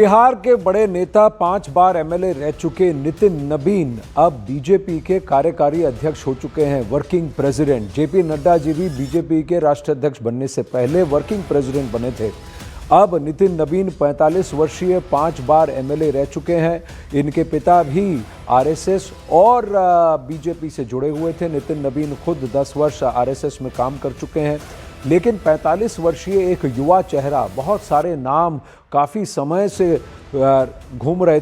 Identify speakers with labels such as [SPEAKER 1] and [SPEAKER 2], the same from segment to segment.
[SPEAKER 1] बिहार के बड़े नेता 5 बार एमएलए रह चुके नितिन नबीन अब बीजेपी के कार्यकारी अध्यक्ष हो चुके हैं। Working president JP Nadda ji भी बीजेपी के राष्ट्रीय अध्यक्ष बनने से पहले वर्किंग प्रेसिडेंट बने थे। अब नितिन नबीन 45 वर्षीय 5 बार एमएलए रह चुके हैं। इनके पिता भी आरएसएस और बीजेपी से जुड़े हुए थे। नितिन नबीन खुद 10 वर्ष आरएसएस में काम कर चुके हैं, लेकिन 45 वर्षीय एक युवा चेहरा, बहुत सारे नाम काफ़ी समय से घूम रहे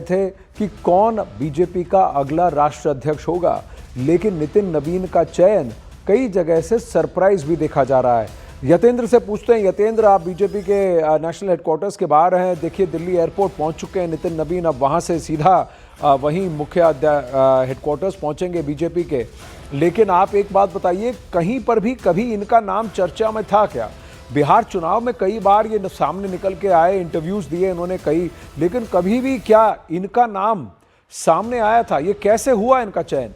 [SPEAKER 1] थे कि कौन बीजेपी का अगला राष्ट्रीय अध्यक्ष होगा। लेकिन नितिन नबीन का चयन कई जगह से सरप्राइज भी देखा जा रहा है। यतेंद्र से पूछते हैं। यतेंद्र, आप बीजेपी के नेशनल हेडक्वार्टर्स के बाहर हैं। देखिए, दिल्ली एयरपोर्ट पहुंच चुके हैं नितिन नबीन। अब वहां से सीधा वहीं मुख्य हेडक्वार्टर्स पहुंचेंगे बीजेपी के। लेकिन आप एक बात बताइए, कहीं पर भी कभी इनका नाम चर्चा में था क्या? बिहार चुनाव में कई बार ये सामने निकल के आए, इंटरव्यूज दिए इन्होंने कई, लेकिन कभी भी क्या इनका नाम सामने आया था? ये कैसे हुआ इनका चयन?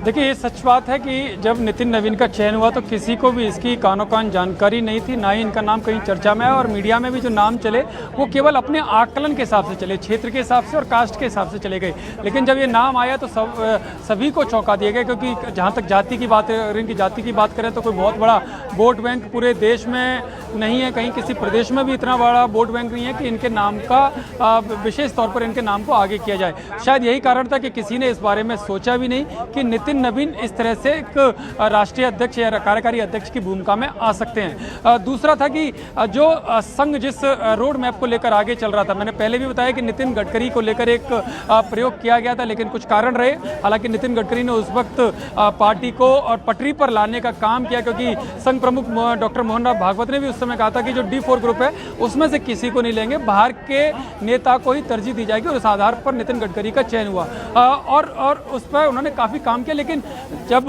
[SPEAKER 2] देखिए, ये सच बात है कि जब नितिन नवीन का चयन हुआ तो किसी को भी इसकी कानो कान जानकारी नहीं थी, ना ही इनका नाम कहीं चर्चा में है। और मीडिया में भी जो नाम चले वो केवल अपने आकलन के हिसाब से चले, क्षेत्र के हिसाब से और कास्ट के हिसाब से चले गए। लेकिन जब ये नाम आया तो सभी को चौंका दिया गया, क्योंकि जहाँ तक जाति की बात है, इनकी जाति की बात करें तो कोई बहुत बड़ा वोट बैंक पूरे देश में नहीं है, कहीं किसी प्रदेश में भी इतना बड़ा वोट बैंक नहीं है कि इनके नाम का विशेष तौर पर इनके नाम को आगे किया जाए। शायद यही कारण था कि किसी ने इस बारे में सोचा भी नहीं कि नितिन नबीन इस तरह से एक राष्ट्रीय अध्यक्ष या कार्यकारी अध्यक्ष की भूमिका में आ सकते हैं। दूसरा था कि जो संघ जिस रोड मैप को लेकर आगे चल रहा था, मैंने पहले भी बताया कि नितिन गडकरी को लेकर एक प्रयोग किया गया था, लेकिन कुछ कारण रहे। हालांकि नितिन गडकरी ने उस वक्त पार्टी को और पटरी पर लाने का काम किया, क्योंकि संघ प्रमुख डॉक्टर मोहन राव भागवत ने भी उस समय कहा था कि जो D4 ग्रुप है उसमें से किसी को नहीं लेंगे, बाहर के नेता को ही तरजीह दी जाएगी। और इस आधार पर नितिन गडकरी का चयन हुआ और उस पर उन्होंने काफ़ी काम किया। लेकिन जब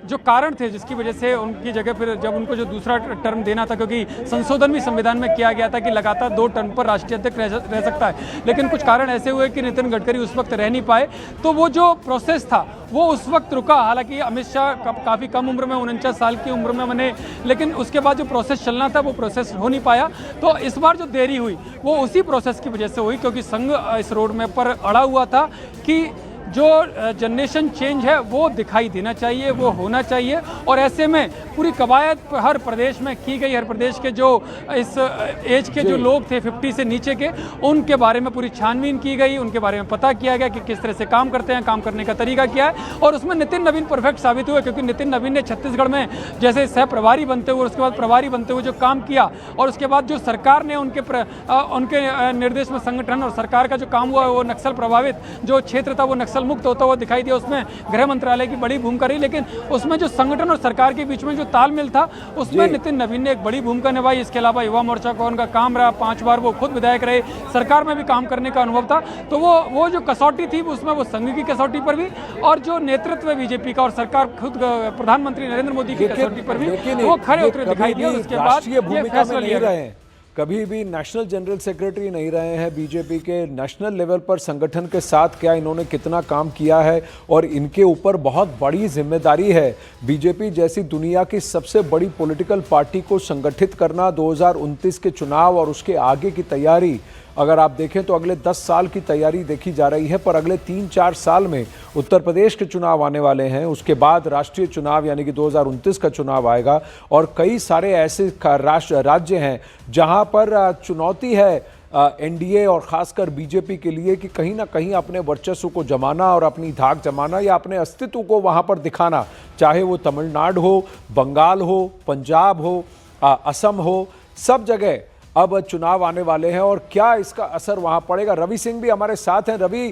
[SPEAKER 2] जो कारण थे जिसकी वजह से उनकी जगह फिर जब उनको जो दूसरा टर्म देना था, क्योंकि संशोधन भी संविधान में किया गया था कि लगातार 2 टर्म पर राष्ट्रीय अध्यक्ष रह सकता है, लेकिन कुछ कारण ऐसे हुए कि नितिन गडकरी उस वक्त रह नहीं पाए, तो वो जो प्रोसेस था वो उस वक्त रुका। हालांकि अमित शाह काफ़ी कम उम्र में, 49 साल की उम्र में बने, लेकिन उसके बाद जो प्रोसेस चलना था वो प्रोसेस हो नहीं पाया। तो इस बार जो देरी हुई वो उसी प्रोसेस की वजह से हुई, क्योंकि संघ इस रोड मैप पर अड़ा हुआ था कि जो जनरेशन चेंज है वो दिखाई देना चाहिए, वो होना चाहिए। और ऐसे में पूरी कवायद हर प्रदेश में की गई। हर प्रदेश के जो इस एज के जो लोग थे 50 से नीचे के, उनके बारे में पूरी छानबीन की गई, उनके बारे में पता किया गया कि किस तरह से काम करते हैं, काम करने का तरीका क्या है। और उसमें नितिन नबीन परफेक्ट साबित हुए, क्योंकि नितिन नबीन ने छत्तीसगढ़ में जैसे सह प्रभारी बनते हुए, उसके बाद प्रभारी बनते हुए जो काम किया, और उसके बाद जो सरकार ने उनके निर्देश में संगठन और सरकार का जो काम हुआ वो नक्सल प्रभावित जो क्षेत्र था वो नक्सल मुक्त होता हुआ दिखाई दिया। उसमें गृह मंत्रालय की बड़ी भूमिका रही, लेकिन उसमें जो संगठन और सरकार के बीच में जो तालमेल था उसमें नितिन नबीन ने एक बड़ी भूमिका निभाई। इसके अलावा युवा मोर्चा का उनका काम रहा, 5 बार वो खुद विधायक रहे, सरकार में भी काम करने का अनुभव था। तो वो जो कसौटी थी उसमें वो संघ की कसौटी पर भी, और जो नेतृत्व है बीजेपी का और सरकार खुद प्रधानमंत्री नरेंद्र मोदी की कसौटी पर भी वो खरे उतरे दिखाई दिए। उसके बाद ये फैसला लिया गया।
[SPEAKER 1] कभी भी नेशनल जनरल सेक्रेटरी नहीं रहे हैं बीजेपी के। नेशनल लेवल पर संगठन के साथ क्या इन्होंने कितना काम किया है, और इनके ऊपर बहुत बड़ी जिम्मेदारी है। बीजेपी जैसी दुनिया की सबसे बड़ी पॉलिटिकल पार्टी को संगठित करना, 2029 के चुनाव और उसके आगे की तैयारी अगर आप देखें तो अगले 10 साल की तैयारी देखी जा रही है। पर अगले 3-4 साल में उत्तर प्रदेश के चुनाव आने वाले हैं, उसके बाद राष्ट्रीय चुनाव यानी कि 2029 का चुनाव आएगा, और कई सारे ऐसे राज्य हैं जहां पर चुनौती है एनडीए और खासकर बीजेपी के लिए कि कहीं ना कहीं अपने वर्चस्व को जमाना और अपनी धाक जमाना या अपने अस्तित्व को वहां पर दिखाना, चाहे वो तमिलनाडु हो, बंगाल हो, पंजाब हो, असम हो, सब जगह अब चुनाव आने वाले हैं। और क्या इसका असर वहां पड़ेगा? रवि सिंह भी हमारे साथ हैं। रवि,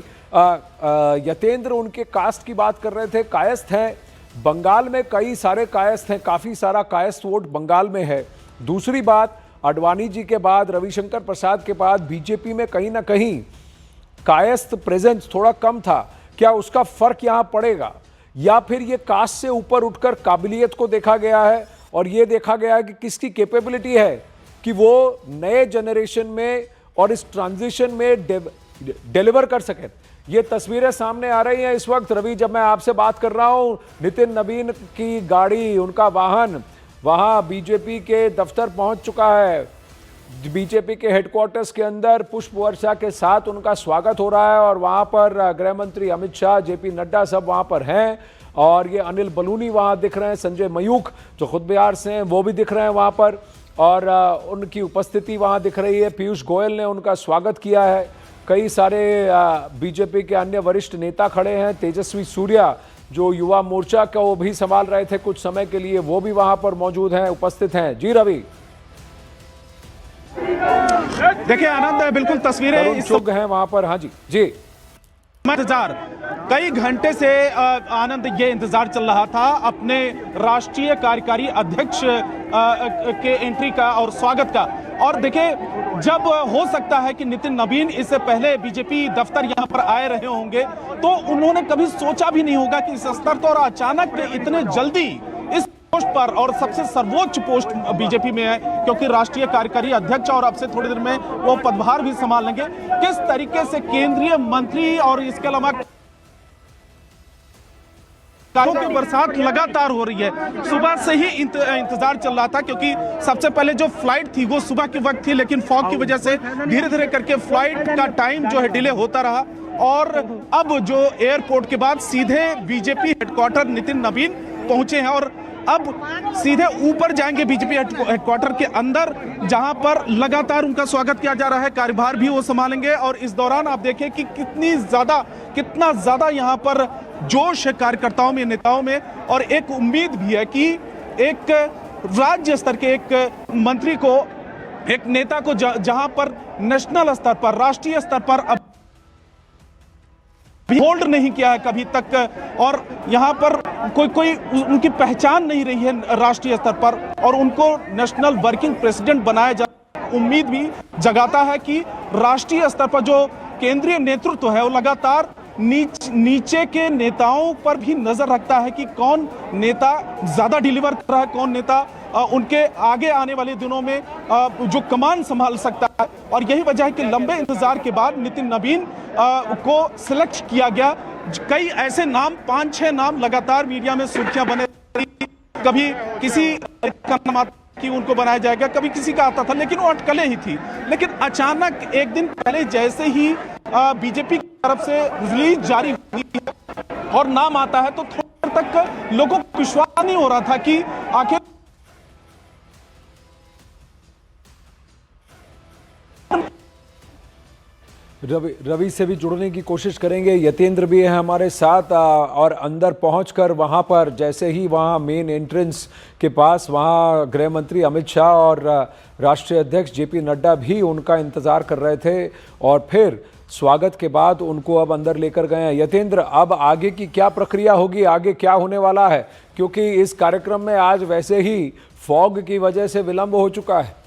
[SPEAKER 1] यतेंद्र उनके कास्ट की बात कर रहे थे, कायस्थ हैं। बंगाल में कई सारे कायस्थ हैं, काफ़ी सारा कायस्थ वोट बंगाल में है। दूसरी बात, आडवाणी जी के बाद, रविशंकर प्रसाद के बाद बीजेपी में कहीं ना कहीं कायस्थ प्रेजेंस थोड़ा कम था। क्या उसका फर्क यहाँ पड़ेगा, या फिर ये कास्ट से ऊपर उठकर काबिलियत को देखा गया है और ये देखा गया है कि किसकी कैपेबिलिटी है कि वो नए जनरेशन में और इस ट्रांजिशन में डिलीवर कर सके? ये तस्वीरें सामने आ रही हैं इस वक्त। रवि, जब मैं आपसे बात कर रहा हूं, नितिन नबीन की गाड़ी, उनका वाहन वहां बीजेपी के दफ्तर पहुंच चुका है। बीजेपी के हेडक्वार्टर्स के अंदर पुष्प वर्षा के साथ उनका स्वागत हो रहा है और वहां पर गृह मंत्री अमित शाह, जेपी नड्डा सब वहां पर हैं और ये अनिल बलूनी वहां दिख रहे हैं, संजय मयूख जो खुद बिहार से हैं वो भी दिख रहे हैं वहां पर और उनकी उपस्थिति वहां दिख रही है। पीयूष गोयल ने उनका स्वागत किया है। कई सारे बीजेपी के अन्य वरिष्ठ नेता खड़े हैं। तेजस्वी सूर्या जो युवा मोर्चा का वो भी संभाल रहे थे कुछ समय के लिए, वो भी वहां पर मौजूद हैं, उपस्थित हैं। जी रवि।
[SPEAKER 3] देखिए आनंद, बिल्कुल तस्वीरें
[SPEAKER 1] इस हैं वहां पर। हाँ जी जी।
[SPEAKER 3] इंतजार कई घंटे से आनंद ये इंतजार चल रहा था अपने राष्ट्रीय कार्यकारी अध्यक्ष के एंट्री का और स्वागत का। और देखिए जब हो सकता है कि नितिन नवीन इससे पहले बीजेपी दफ्तर यहां पर आए रहे होंगे तो उन्होंने कभी सोचा भी नहीं होगा कि इस स्तर पर और अचानक इतने जल्दी इस पोस्ट पर, और सबसे सर्वोच्च पोस्ट बीजेपी में है क्योंकि राष्ट्रीय कार्यकारी अध्यक्ष और अब से थोड़ी देर में वो पदभार भी संभाल लेंगे, किस तरीके से केंद्रीय मंत्री और इसके अलावा की बरसात लगातार हो रही है। सुबह से ही इंतजार चल रहा था क्योंकि सबसे पहले जो फ्लाइट थी वो सुबह के वक्त थी, लेकिन फॉग की वजह से धीरे धीरे करके फ्लाइट का टाइम जो है डिले होता रहा और अब जो एयरपोर्ट के बाद सीधे बीजेपी हेडक्वार्टर नितिन नवीन पहुंचे हैं और अब सीधे ऊपर जाएंगे बीजेपी हेडक्वार्टर के अंदर जहां पर लगातार उनका स्वागत किया जा रहा है। कार्यभार भी वो संभालेंगे और इस दौरान आप देखें कि कितना ज्यादा यहां पर जोश है कार्यकर्ताओं में, नेताओं में, और एक उम्मीद भी है कि एक राज्य स्तर के एक मंत्री को, एक नेता को जहां पर नेशनल स्तर पर, राष्ट्रीय स्तर पर अब होल्ड नहीं किया है कभी तक और यहां पर कोई उनकी पहचान नहीं रही है राष्ट्रीय स्तर पर और उनको नेशनल वर्किंग प्रेसिडेंट बनाया जा, उम्मीद भी जगाता है कि राष्ट्रीय स्तर पर जो केंद्रीय नेतृत्व है वो लगातार नीचे के नेताओं पर भी नजर रखता है कि कौन नेता ज्यादा डिलीवर कर रहा है, कौन नेता उनके आगे आने वाले दिनों में जो कमान संभाल सकता है। और यही वजह है कि लंबे इंतजार के बाद नितिन नवीन को सिलेक्ट किया गया। कई ऐसे नाम, 5-6 नाम लगातार मीडिया में सुर्खियां बने, कभी किसी का नाम कि उनको बनाया जाएगा, कभी किसी का आता था, लेकिन वो अटकलें ही थी। लेकिन अचानक एक दिन पहले जैसे ही बीजेपी की तरफ से रिलीज जारी हुई और नाम आता है तो थोड़ी देर तक लोगों को विश्वास नहीं हो रहा था कि आखिर
[SPEAKER 1] रवि से भी जुड़ने की कोशिश करेंगे। यतेंद्र भी है हमारे साथ और अंदर पहुंचकर वहां पर जैसे ही वहां मेन एंट्रेंस के पास वहां गृह मंत्री अमित शाह और राष्ट्रीय अध्यक्ष जेपी नड्डा भी उनका इंतजार कर रहे थे और फिर स्वागत के बाद उनको अब अंदर लेकर गए हैं। यतेंद्र, अब आगे की क्या प्रक्रिया होगी, आगे क्या होने वाला है, क्योंकि इस कार्यक्रम में आज वैसे ही फॉग की वजह से विलंब हो चुका है।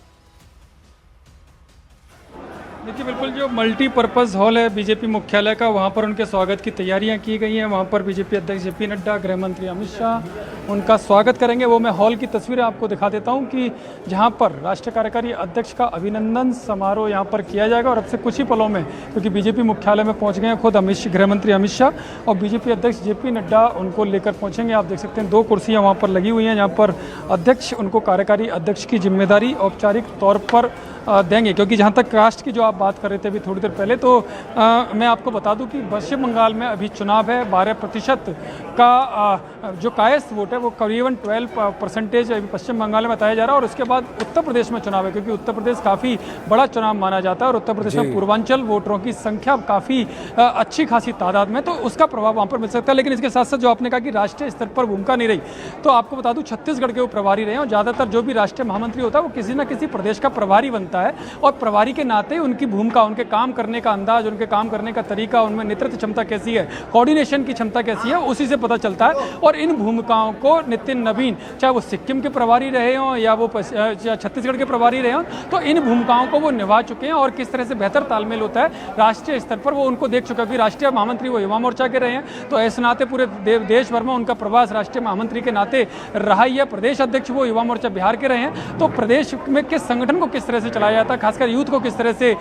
[SPEAKER 2] देखिए बिल्कुल जो मल्टीपर्पज़ हॉल है बीजेपी मुख्यालय का, वहाँ पर उनके स्वागत की तैयारियां की गई हैं। वहाँ पर बीजेपी अध्यक्ष जेपी नड्डा, गृह मंत्री अमित शाह उनका स्वागत करेंगे। वो मैं हॉल की तस्वीरें आपको दिखा देता हूँ कि जहाँ पर राष्ट्रीय कार्यकारी अध्यक्ष का अभिनंदन समारोह यहाँ पर किया जाएगा और अब से कुछ ही पलों में, क्योंकि बीजेपी मुख्यालय में पहुँच गए हैं खुद गृह मंत्री अमित शाह और बीजेपी अध्यक्ष जेपी नड्डा उनको लेकर पहुँचेंगे। आप देख सकते हैं 2 कुर्सियाँ वहाँ पर लगी हुई हैं जहाँ पर अध्यक्ष उनको कार्यकारी अध्यक्ष की जिम्मेदारी औपचारिक तौर पर देंगे। क्योंकि जहाँ तक कास्ट की जो आप बात कर रहे थे अभी थोड़ी देर पहले, तो मैं आपको बता दूं कि पश्चिम बंगाल में अभी चुनाव है। 12% का जो कायस्थ वोट है वो करीबन 12% अभी पश्चिम बंगाल में बताया जा रहा है और उसके बाद उत्तर प्रदेश में चुनाव है, क्योंकि उत्तर प्रदेश काफ़ी बड़ा चुनाव माना जाता है और उत्तर प्रदेश में पूर्वांचल वोटरों की संख्या काफ़ी अच्छी खासी तादाद में, तो उसका प्रभाव वहाँ पर मिल सकता है। लेकिन इसके साथ साथ जो आपने कहा कि राष्ट्रीय स्तर पर भूमिका नहीं रही, तो आपको बता दूं छत्तीसगढ़ के वो प्रभारी रहे हैं और ज़्यादातर जो भी राष्ट्रीय महामंत्री होता है वो किसी न किसी प्रदेश का प्रभारी बनता है और प्रभारी के नाते उनकी भूमिका, उनके काम करने का अंदाज, उनके काम करने का तरीका, उनमें नेतृत्व क्षमता कैसी है, कोऑर्डिनेशन की क्षमता कैसी है, उसी से पता चलता है। और इन भूमिकाओं को नितिन नवीन, चाहे वो सिक्किम के प्रभारी रहे हों या वो छत्तीसगढ़ के प्रभारी रहे हों, तो इन भूमिकाओं को वो निभा चुके हैं और किस तरह से बेहतर तालमेल होता है राष्ट्रीय स्तर पर वो उनको देख चुका है। राष्ट्रीय महामंत्री वो युवा मोर्चा के रहे हैं, तो ऐसे नाते पूरे देश भर में उनका प्रवास राष्ट्रीय महामंत्री के नाते रहा ही है। प्रदेश अध्यक्ष वो युवा मोर्चा बिहार के रहे हैं, तो प्रदेश में किस संगठन को किस तरह से चलाया जाता है, खासकर यूथ को किस तरह से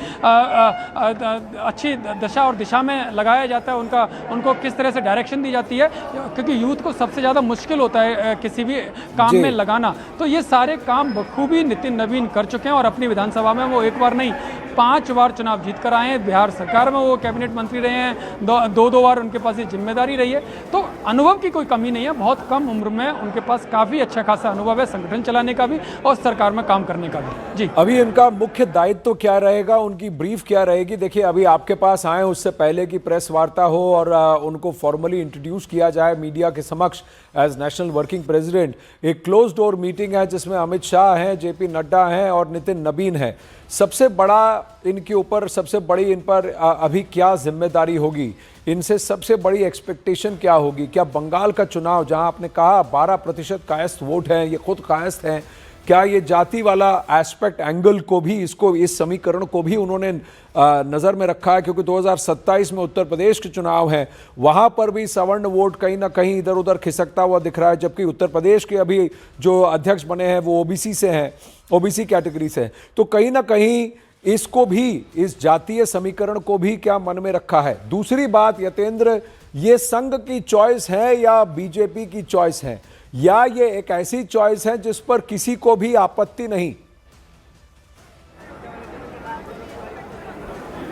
[SPEAKER 2] अच्छी दशा और दिशा में लगाया जाता है, उनको किस तरह से डायरेक्शन दी जाती है, क्योंकि यूथ को सबसे ज़्यादा मुश्किल होता होता है किसी भी काम में लगाना, तो ये सारे काम बखूबी नितिन नवीन कर चुके हैं और अपनी विधानसभा में वो एक बार नहीं 5 बार चुनाव जीत कर आए हैं। बिहार सरकार में वो कैबिनेट मंत्री रहे हैं, दो बार उनके पास ये जिम्मेदारी रही है, तो अनुभव की कोई कमी नहीं है। बहुत कम उम्र में उनके पास काफ़ी अच्छा खासा अनुभव है संगठन चलाने का भी और सरकार में काम करने का भी। जी,
[SPEAKER 1] अभी इनका मुख्य दायित्व क्या रहेगा, उनकी ब्रीफ क्या रहेगी? देखिए, अभी आपके पास आए उससे पहले की प्रेस वार्ता हो और उनको फॉर्मली इंट्रोड्यूस किया जाए मीडिया के समक्ष एज नेशनल वर्किंग प्रेसिडेंट, एक क्लोज डोर मीटिंग है जिसमें अमित शाह हैं, जेपी नड्डा हैं और नितिन नवीन हैं। सबसे बड़ा इनके ऊपर, सबसे बड़ी इन पर अभी क्या जिम्मेदारी होगी? इनसे सबसे बड़ी एक्सपेक्टेशन क्या होगी? क्या बंगाल का चुनाव, जहां आपने कहा 12% कायस्थ वोट हैं, ये खुद कायस्थ हैं, क्या ये जाति वाला एस्पेक्ट एंगल को भी, इसको, इस समीकरण को भी उन्होंने नज़र में रखा है? क्योंकि 2027 में उत्तर प्रदेश के चुनाव हैं, वहाँ पर भी सवर्ण वोट कहीं ना कहीं इधर उधर खिसकता हुआ दिख रहा है, जबकि उत्तर प्रदेश के अभी जो अध्यक्ष बने हैं वो ओबीसी से हैं, ओबीसी कैटेगरी से हैं। तो कहीं ना कहीं इसको भी, इस जातीय समीकरण को भी क्या मन में रखा है? दूसरी बात यतेंद्र, ये संघ की चॉइस है या बीजेपी की चॉइस है, या ये एक ऐसी चॉइस है जिस पर किसी को भी आपत्ति नहीं?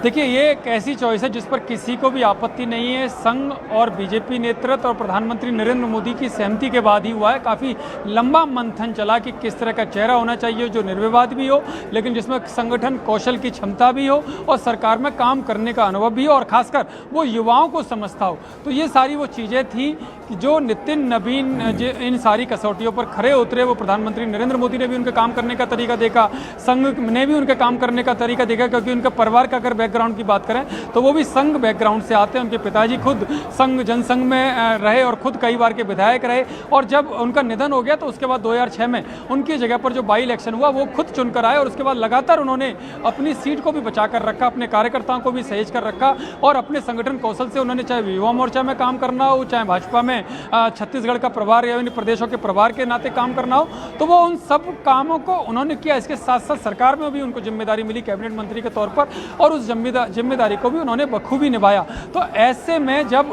[SPEAKER 2] देखिए, ये एक ऐसी चॉइस है जिस पर किसी को भी आपत्ति नहीं है। संघ और बीजेपी नेतृत्व और प्रधानमंत्री नरेंद्र मोदी की सहमति के बाद ही हुआ है। काफ़ी लंबा मंथन चला कि किस तरह का चेहरा होना चाहिए जो निर्विवाद भी हो, लेकिन जिसमें संगठन कौशल की क्षमता भी हो और सरकार में काम करने का अनुभव भी हो और खासकर वो युवाओं को समझता हो। तो ये सारी वो चीज़ें थी कि जो नितिन नवीन इन सारी कसौटियों पर खरे उतरे। वो प्रधानमंत्री नरेंद्र मोदी ने भी उनके काम करने का तरीका देखा, संघ ने भी उनके काम करने का तरीका देखा, क्योंकि उनके परिवार का अगर बैकग्राउंड की बात करें तो वो भी संघ बैकग्राउंड से आते हैं। उनके पिताजी खुद संघ जनसंघ में रहे और खुद कई बार के विधायक रहे, और जब उनका निधन हो गया तो उसके बाद 2006 में उनकी जगह पर जो बाई इलेक्शन हुआ वो खुद चुनकर आए और उसके बाद लगातार उन्होंने अपनी सीट को भी बचा कर रखा, अपने कार्यकर्ताओं को भी सहेज कर रखा और अपने संगठन कौशल से उन्होंने चाहे युवा मोर्चा में काम करना हो, चाहे भाजपा में छत्तीसगढ़ का प्रभार या इन प्रदेशों के प्रभार के नाते काम करना हो, तो वो उन सब कामों को उन्होंने किया। इसके साथ साथ सरकार में भी उनको जिम्मेदारी मिली कैबिनेट मंत्री के तौर पर और उस जिम्मेदारी को भी उन्होंने बखूबी निभाया। तो ऐसे में जब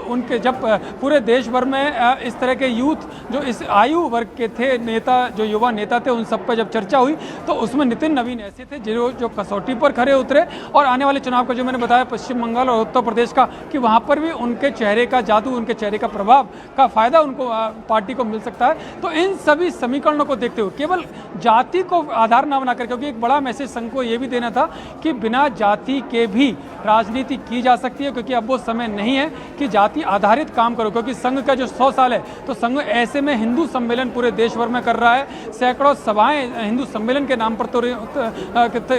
[SPEAKER 2] पूरे देश भर में इस तरह के यूथ जो इस आयु वर्ग के थे नेता, जो युवा नेता थे, उन सब पर जब चर्चा हुई तो उसमें नितिन नवीन ऐसे थे जो कसौटी पर खरे उतरे। और आने वाले चुनाव का जो मैंने बताया पश्चिम बंगाल और उत्तर प्रदेश का, कि वहाँ पर भी उनके चेहरे का जादू, उनके चेहरे का प्रभाव का फायदा उनको पार्टी को मिल सकता है। तो इन सभी समीकरणों को देखते हुए केवल जाति को आधार न बनाकर, क्योंकि एक बड़ा मैसेज संघ को ये भी देना था कि बिना जाति के भी राजनीति की जा सकती है, क्योंकि अब वो समय नहीं है कि जाति आधारित काम करो। क्योंकि संघ का जो 100 साल है तो संघ ऐसे में हिंदू सम्मेलन पूरे देश भर में कर रहा है, सैकड़ों सभाएं हिंदू सम्मेलन के नाम पर तो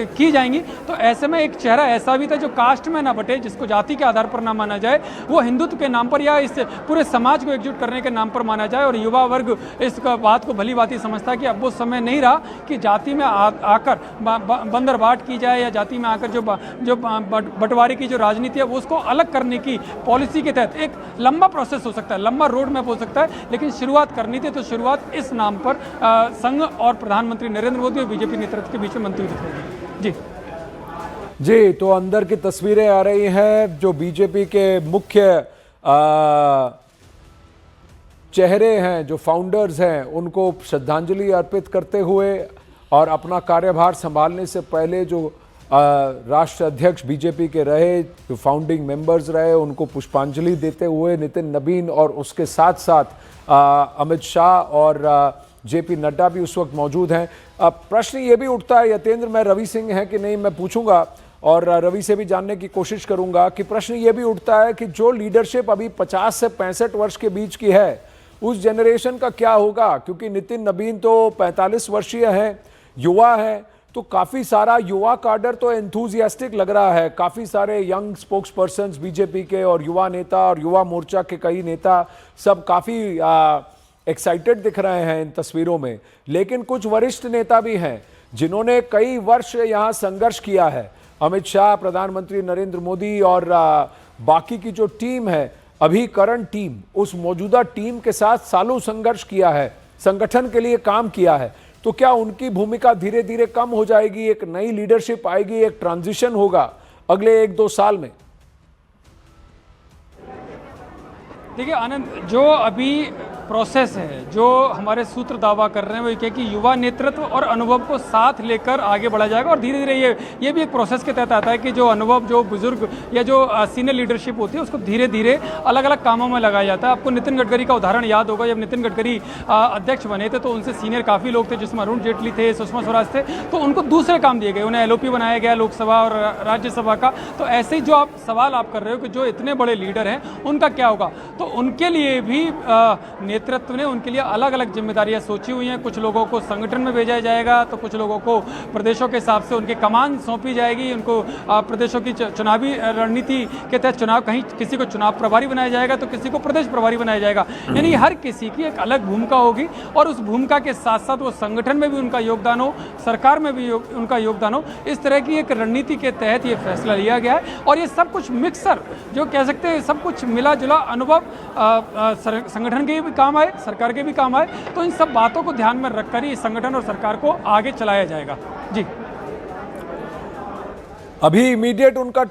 [SPEAKER 2] की जाएंगी। तो ऐसे में एक चेहरा ऐसा भी था जो कास्ट में ना बटे, जिसको जाति के आधार पर ना माना जाए, वो हिंदुत्व के नाम पर या इस पूरे समाज को एकजुट करने के नाम पर माना जाए। और युवा वर्ग इस बात को भली भांति समझता है कि अब वो समय नहीं रहा कि जाति में आकर बंदरबाट की जाए या जाति में आकर जो बंटवारे की जो राजनीति है वो उसको अलग करने की पॉलिसी के तहत एक लंबा प्रोसेस हो सकता है, लंबा रोड मैप हो सकता है, लेकिन शुरुआत करनी थी तो शुरुआत इस नाम पर संघ और प्रधानमंत्री नरेंद्र मोदी और बीजेपी नेतृत्व के बीच में बनती हुई दिख रही है।
[SPEAKER 1] जी, तो अंदर की तस्वीरें आ रही हैं जो बीजेपी के मुख्य चेहरे हैं, जो फाउंडर्स हैं, उनको श्रद्धांजलि अर्पित करते हुए और अपना कार्यभार संभालने से पहले जो राष्ट्र अध्यक्ष बीजेपी के रहे, जो फाउंडिंग मेंबर्स रहे, उनको पुष्पांजलि देते हुए नितिन नवीन और उसके साथ साथ अमित शाह और जेपी नड्डा भी उस वक्त मौजूद हैं। प्रश्न ये भी उठता है यतेंद्र, मैं रवि सिंह है कि नहीं मैं पूछूंगा और रवि से भी जानने की कोशिश करूंगा कि प्रश्न ये भी उठता है कि जो लीडरशिप अभी 50 से 65 वर्ष के बीच की है, उस जनरेशन का क्या होगा? क्योंकि नितिन नवीन तो 45 वर्षीय हैं, युवा हैं, तो काफ़ी सारा युवा काडर तो एंथुजियास्टिक लग रहा है। काफ़ी सारे यंग स्पोक्स पर्सन्स बीजेपी के और युवा नेता और युवा मोर्चा के कई नेता सब काफ़ी एक्साइटेड दिख रहे हैं इन तस्वीरों में। लेकिन कुछ वरिष्ठ नेता भी हैं जिन्होंने कई वर्ष यहाँ संघर्ष किया है। अमित शाह, प्रधानमंत्री नरेंद्र मोदी और बाकी की जो टीम है, अभी करंट टीम, उस मौजूदा टीम के साथ सालों संघर्ष किया है, संगठन के लिए काम किया है। तो क्या उनकी भूमिका धीरे धीरे कम हो जाएगी? एक नई लीडरशिप आएगी, एक ट्रांजिशन होगा अगले 1-2 साल में?
[SPEAKER 2] देखिए आनंद, जो अभी प्रोसेस है जो हमारे सूत्र दावा कर रहे हैं वो ये कि युवा नेतृत्व और अनुभव को साथ लेकर आगे बढ़ा जाएगा। और धीरे धीरे ये भी एक प्रोसेस के तहत आता है कि जो अनुभव, जो बुजुर्ग या जो सीनियर लीडरशिप होती है उसको धीरे धीरे अलग अलग कामों में लगाया जाता है। आपको नितिन गडकरी का उदाहरण याद होगा, जब नितिन गडकरी अध्यक्ष बने थे तो उनसे सीनियर काफ़ी लोग थे, जिसमें अरुण जेटली थे, सुषमा स्वराज थे, तो उनको दूसरे काम दिए गए, उन्हें LOP बनाया गया लोकसभा और राज्यसभा का। तो ऐसे ही जो आप सवाल आप कर रहे हो कि जो इतने बड़े लीडर हैं उनका क्या होगा, तो उनके लिए भी नेतृत्व ने उनके लिए अलग अलग जिम्मेदारियां सोची हुई हैं। कुछ लोगों को संगठन में भेजा जाएगा, तो कुछ लोगों को प्रदेशों के हिसाब से उनकी कमान सौंपी जाएगी, उनको प्रदेशों की चुनावी रणनीति के तहत चुनाव, कहीं किसी को चुनाव प्रभारी बनाया जाएगा तो किसी को प्रदेश प्रभारी बनाया जाएगा। यानी हर किसी की एक अलग भूमिका होगी और उस भूमिका के साथ साथ वो संगठन में भी उनका योगदान हो, सरकार में भी उनका योगदान हो। इस तरह की एक रणनीति के तहत ये फैसला लिया गया है और ये सब कुछ मिक्सर जो कह सकते हैं, सब कुछ मिला जुला अनुभव संगठन के भी काम आए, सरकार के भी काम आए। तो इन सब बातों को ध्यान में रखकर ही संगठन और सरकार को आगे चलाया जाएगा। जी,
[SPEAKER 1] अभी इमीडिएट उनका